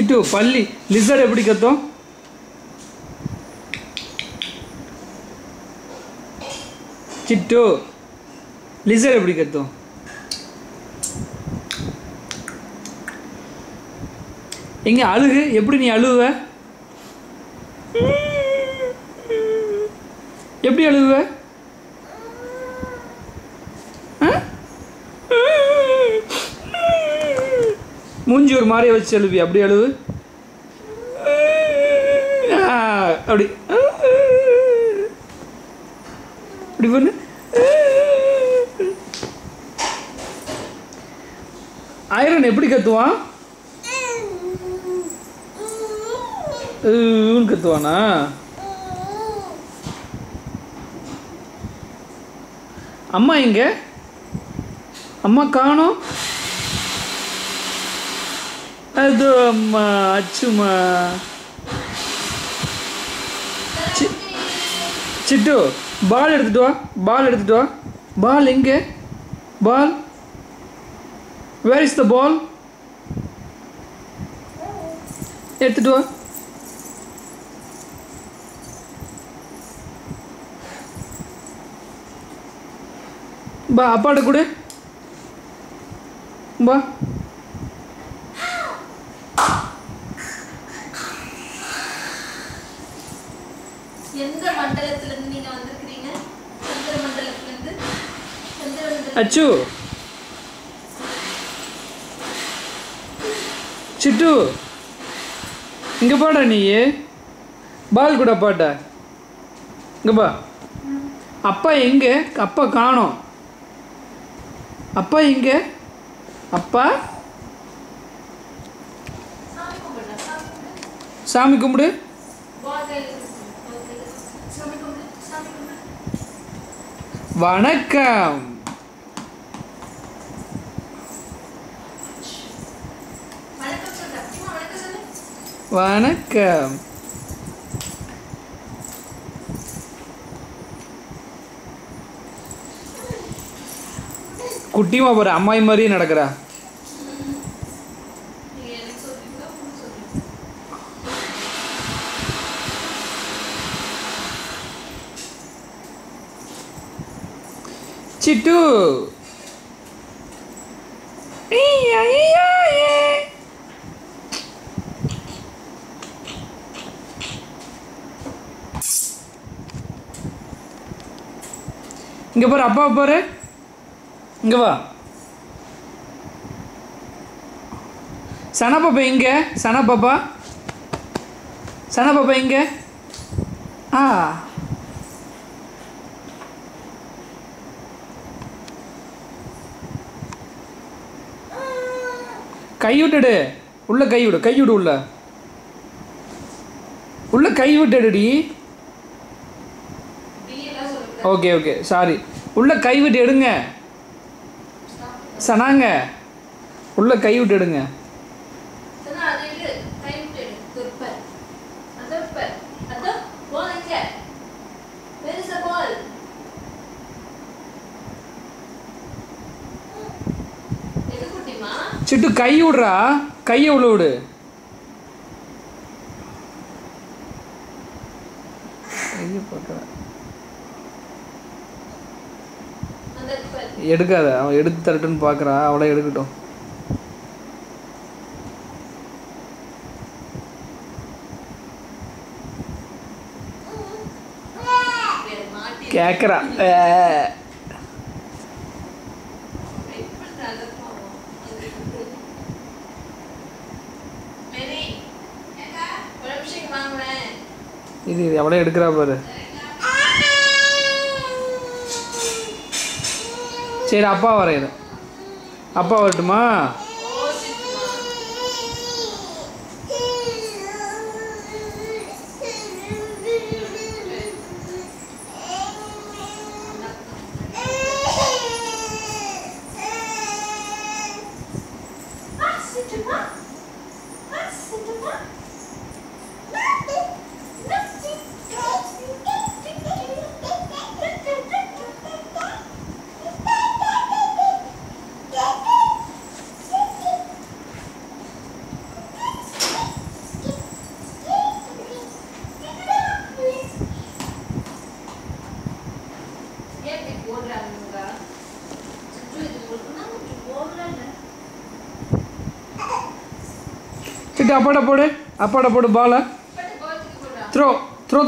சிட்டு பல்லி லிசர்ட் எப்படி கத்தும்? சிட்டு லிசர்ட் எப்படி கத்தும்? எங்க அழுகு எப்படி நீ அழுவ? எப்படி அழுவ? மூஞ்சி ஒரு மாதிரி வச்சு அழுவி அப்படி அழுவு அப்படி அப்படி பண்ணு. ஐரன் எப்படி கத்துவான்? கத்துவானா? அம்மா எங்க? அம்மா காணோம். அது அம்மா அச்சுமா. சிட்டு பால் எடுத்துட்டு வா. பால் எடுத்துட்டு வா. பால் எங்க? பால் வேர் இஸ் த பால்? எடுத்துட்டு வா. பா அப்பாட்ட கொடு. பா எந்த மண்டலத்துல இருந்து நீங்க வந்திருக்கீங்க? சந்திர மண்டலத்துல இருந்து. அச்சு சிட்டு இங்க பாடா நீ. பால் கூட பாட்டா இங்க பா. அப்பா எங்க? அப்பா காணோம். அப்பா எங்க? அப்பா சாமி கும்பிடு. வணக்கம். வணக்கம். குட்டிமா பாரு அம்மாயி மாதிரியே நடக்கிறா. சிட்டு இங்க பாரு அப்பா பாரு. இங்க வா. சனா பாப்பா எங்க? சனா பாப்பா. சனா பாப்பா எங்க? கை விட்டுடு. உள்ள கை விடு. கை விடு. உள்ள உள்ள கை விட்டுடுடி. Okay okay sorry. உள்ள கை விட்டு எடுங்க. சனாங்க உள்ள கை விட்டு எடுங்க. சிட்டு கை விடுறா. கையை உள்ள விடு. கையை பார்க்குற எடுக்காத. அவன் எடுத்து தரட்டுன்னு பார்க்குறா. அவளை எடுக்கட்டும். கேட்குறா. இது எவ்வளோ எடுக்கிறா பாரு. சரி அப்பா வரையிற. அப்பா வரட்டுமா? கிட்ட அப்பாட்ட போடு பாலை. த்ரோ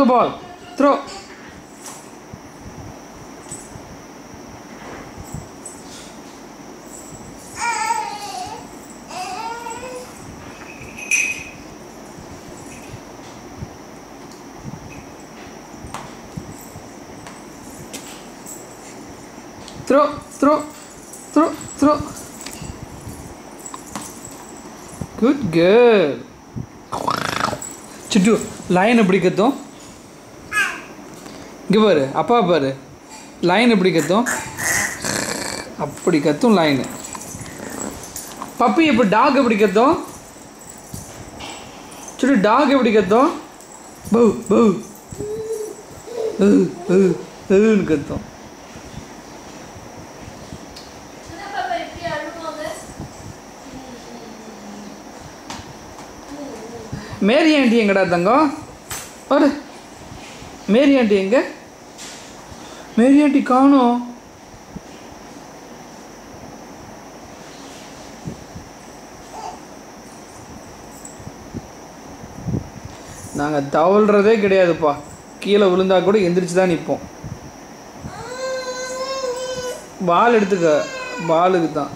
த பால். த்ரோ. Throw. Good girl. சிட்டு லைன் எப்படி கத்தும்? இங்கே பாரு, அப்பா பாரு, லைன் எப்படி கத்தும்? அப்படி கத்தும் லைனு. பப்பி எப்படி டாக் எப்படி கத்தும்? சிட்டு டாக் எப்படி கத்தும்? பவு பவு கத்தும். மேரி ஆண்டி எங்கடா தங்கம்? ஒரு மேரி ஆண்டி எங்க? மேரி ஆண்டி காணோம். நாங்கள் தவழ்கிறதே கிடையாதுப்பா. கீழே விழுந்தா கூட எந்திரிச்சு தான் நிற்போம். பால் எடுத்துக்க, பாலுக்கு தான்.